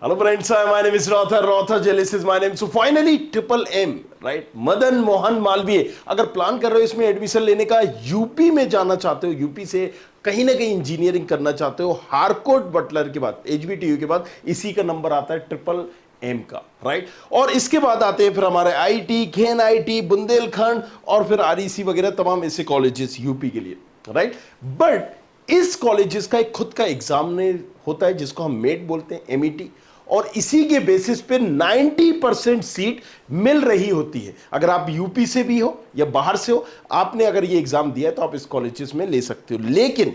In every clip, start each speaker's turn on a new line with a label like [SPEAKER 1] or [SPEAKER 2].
[SPEAKER 1] Hello friends, my name is Rotha Jealous is my name. So finally triple M right, Madan Mohan Malviya अगर plan कर रहे हो इसमें admission लेने का, यूपी में जाना चाहते हो, यूपी से कहीं ना कहीं इंजीनियरिंग करना चाहते हो, हारकोट बटलर के बाद एचबीटीयू के बाद इसी का नंबर आता है ट्रिपल एम का, राइट। और इसके बाद आते हैं फिर हमारे आईटी, खेन आईटी, बुंदेलखंड और फिर आरईसी वगैरह तमाम ऐसे कॉलेजेस यूपी के लिए, राइट। बट इस कॉलेजेस का एक खुद का एग्जाम होता है जिसको हम मेट बोलते हैं, एमईटी, और इसी के बेसिस पे 90% सीट मिल रही होती है। अगर आप यूपी से भी हो या बाहर से हो, आपने अगर ये एग्जाम दिया है तो आप इस कॉलेजेस में ले सकते हो। लेकिन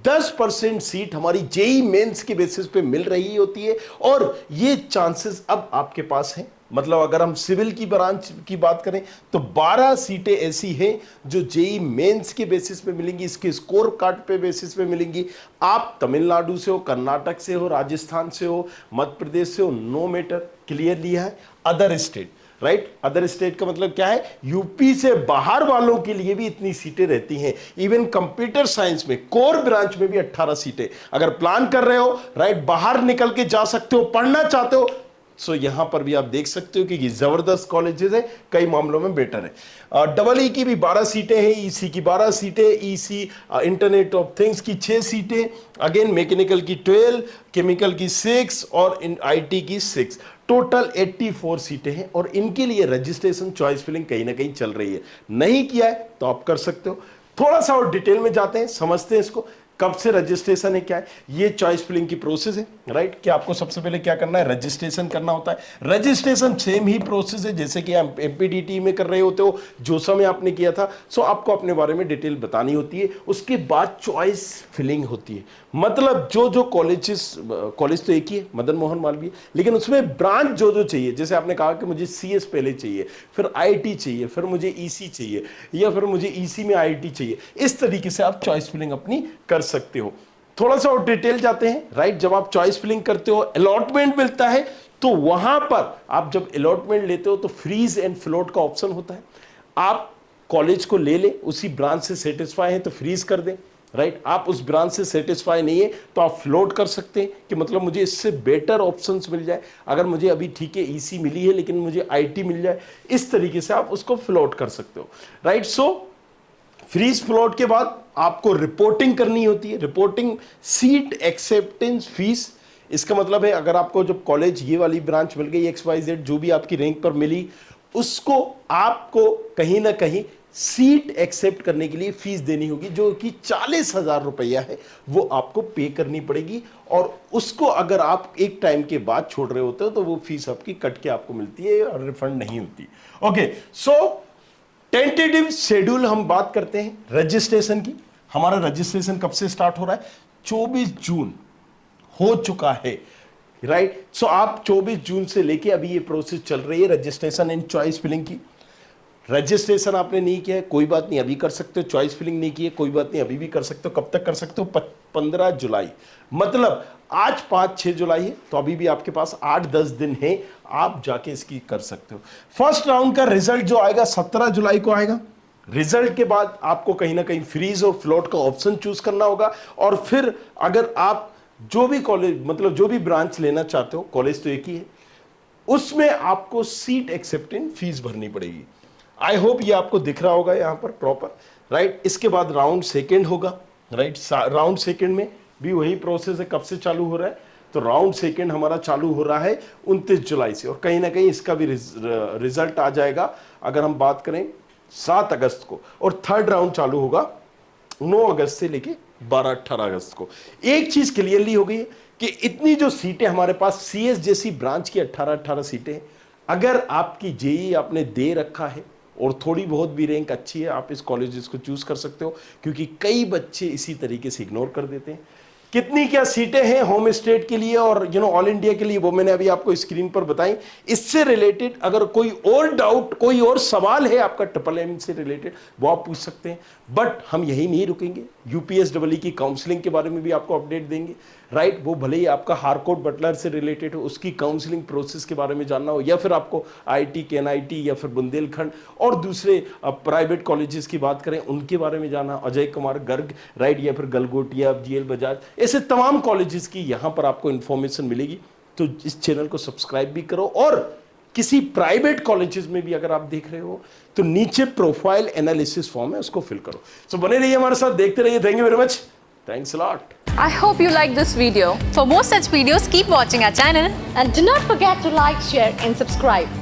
[SPEAKER 1] 10% सीट हमारी जेई मेंस के बेसिस पे मिल रही होती है, और ये चांसेस अब आपके पास हैं। मतलब अगर हम सिविल की ब्रांच की बात करें तो 12 सीटें ऐसी हैं जो जेई मेंस के बेसिस पे मिलेंगी, इसके स्कोर कार्ड पे बेसिस पे मिलेंगी। आप तमिलनाडु से हो, कर्नाटक से हो, राजस्थान से हो, मध्य प्रदेश से हो, नो मैटर, क्लियर लिया है। Other state, right, other state का मतलब क्या है, यूपी से बाहर वालों के लिए भी इतनी सीटें रहती हैं। इवन कंप्यूटर साइंस में कोर ब्रांच में भी 18 सीटें। अगर प्लान कर रहे हो, राइट, बाहर निकल के जा सकते हो, पढ़ना चाहते हो, सो यहां पर भी आप देख सकते हो कि ये जबरदस्त कॉलेजेस है, कई मामलों में बेटर है। डबल ई की भी 12 सीटें हैं, ईसी की 12 सीटें, ईसी इंटरनेट ऑफ थिंग्स की 6 सीटें, अगेन मैकेनिकल की 12, केमिकल की 6 और आईटी की 6, टोटल 84 सीटें हैं। और इनके लिए रजिस्ट्रेशन, चॉइस फिलिंग कहीं ना कहीं चल रही है। नहीं किया है तो आप कर सकते हो। थोड़ा सा और डिटेल में जाते हैं, समझते हैं इसको, कब से रजिस्ट्रेशन है, क्या है ये चॉइस फिलिंग की प्रोसेस है, राइट। कि आपको सबसे पहले क्या करना है, रजिस्ट्रेशन करना होता है। रजिस्ट्रेशन सेम ही प्रोसेस है जैसे कि आप एमपीडीटी में कर रहे होते हो, जो समय आपने किया था। सो आपको अपने बारे में डिटेल बतानी होती है, उसके बाद चॉइस फिलिंग होती है। मतलब जो जो कॉलेज तो एक ही है, मदन मोहन मालवीय, लेकिन उसमें ब्रांच जो जो चाहिए, जैसे आपने कहा कि मुझे सीएस पहले चाहिए, फिर आईटी चाहिए, फिर मुझे ईसी चाहिए, या फिर मुझे ईसी में आईटी चाहिए, इस तरीके से आप चॉइस फिलिंग अपनी कर सकते हो। थोड़ा सा और डिटेल जाते हैं, राइट। जब आप चॉइस फिलिंग करते हो, अलॉटमेंट मिलता है, तो वहां पर आप जब अलॉटमेंट लेते हो तो फ्रीज एंड फ्लोट का ऑप्शन होता है। आप कॉलेज को ले ले, उसी ब्रांच से सेटिस्फाई है तो फ्रीज कर दें, राइट। आप उस ब्रांच से सेटिस्फाई नहीं है तो आप फ्लोट कर सकते हैं कि मतलब मुझे इससे बेटर ऑप्शंस मिल जाए। अगर मुझे अभी ठीक है ईसी मिली है लेकिन मुझे आईटी मिल जाए, इस तरीके से आप उसको फ्लोट कर सकते हो, राइट। सो फ्रीज फ्लोट के बाद आपको रिपोर्टिंग करनी होती है। रिपोर्टिंग, सीट एक्सेप्टेंस फीस, इसका मतलब है अगर आपको जब कॉलेज ये वाली ब्रांच मिल गई, XYZ जो भी आपकी रैंक पर मिली, उसको आपको कहीं ना कहीं सीट एक्सेप्ट करने के लिए फीस देनी होगी, जो कि 40,000 रुपया है, वो आपको पे करनी पड़ेगी। और उसको अगर आप एक टाइम के बाद छोड़ रहे होते हो तो वो फीस आपकी कट के आपको मिलती है और रिफंड नहीं होती। ओके, सो टेंटेटिव शेड्यूल हम बात करते हैं रजिस्ट्रेशन की। हमारा रजिस्ट्रेशन कब से स्टार्ट हो रहा है, 24 जून हो चुका है, राइट। सो आप 24 जून से लेके अभी ये प्रोसेस चल रही है रजिस्ट्रेशन एंड चॉइस फिलिंग की। रजिस्ट्रेशन आपने नहीं किया है, कोई बात नहीं, अभी कर सकते हो। चॉइस फिलिंग नहीं की है, कोई बात नहीं, अभी भी कर सकते हो। कब तक कर सकते हो, 15 जुलाई, मतलब आज 5-6 जुलाई है, तो अभी भी आपके पास 8-10 दिन है, आप जाके इसकी कर सकते हो। फर्स्ट राउंड का रिजल्ट जो आएगा 17 जुलाई को आएगा। रिजल्ट के बाद आपको कहीं ना कहीं फ्रीज और फ्लोट का ऑप्शन चूज करना होगा। और फिर अगर आप जो भी कॉलेज, मतलब जो भी ब्रांच लेना चाहते हो, कॉलेज तो एक ही है, उसमें आपको सीट एक्सेप्टेंस फीस भरनी पड़ेगी। आई होप ये आपको दिख रहा होगा यहां पर प्रॉपर, राइट। इसके बाद राउंड सेकेंड होगा, राइट। राउंड सेकेंड में भी वही प्रोसेस है। कब से चालू हो रहा है, तो राउंड सेकेंड हमारा चालू हो रहा है 29 जुलाई से, और कहीं ना कहीं इसका भी रिजल्ट आ जाएगा अगर हम बात करें 7 अगस्त को, और थर्ड राउंड चालू होगा 9 अगस्त से लेके 12-18 अगस्त को। एक चीज क्लियरली हो गई है कि इतनी जो सीटें हमारे पास सीएस जैसी ब्रांच की 18-18 सीटें हैं, अगर आपकी जेई आपने दे रखा है और थोड़ी बहुत भी रैंक अच्छी है, आप इस कॉलेजेस को चूज कर सकते हो, क्योंकि कई बच्चे इसी तरीके से इग्नोर कर देते हैं। कितनी क्या सीटें हैं होम स्टेट के लिए और ऑल इंडिया के लिए, वो मैंने अभी आपको स्क्रीन पर बताई। इससे रिलेटेड अगर कोई और डाउट, कोई और सवाल है आपका ट्रिपल एम से रिलेटेड, वो आप पूछ सकते हैं। बट हम यही नहीं रुकेंगे, यूपीएसडब्ल्यू की काउंसलिंग के बारे में भी आपको अपडेट देंगे, राइट। वो भले ही आपका हारकोट बटलर से रिलेटेड हो, उसकी काउंसलिंग प्रोसेस के बारे में जानना हो, या फिर आपको आईटी, केएनआईटी या फिर बुंदेलखंड और दूसरे प्राइवेट कॉलेजेस की बात करें उनके बारे में जानना, अजय कुमार गर्ग, राइट, या फिर गलगोटिया, जीएल बजाज, ऐसे तमाम कॉलेजेस की यहां पर आपको इंफॉर्मेशन मिलेगी। तो इस चैनल को सब्सक्राइब भी करो, और किसी प्राइवेट कॉलेजेस में भी अगर आप देख रहे हो तो नीचे प्रोफाइल एनालिसिस फॉर्म है, उसको फिल करो। सो बने रहिए हमारे साथ, देखते रहिए। Thank you very much, thanks a lot.
[SPEAKER 2] I hope you like this video. For more such videos, keep watching our channel.
[SPEAKER 3] And do not forget to like, share and subscribe.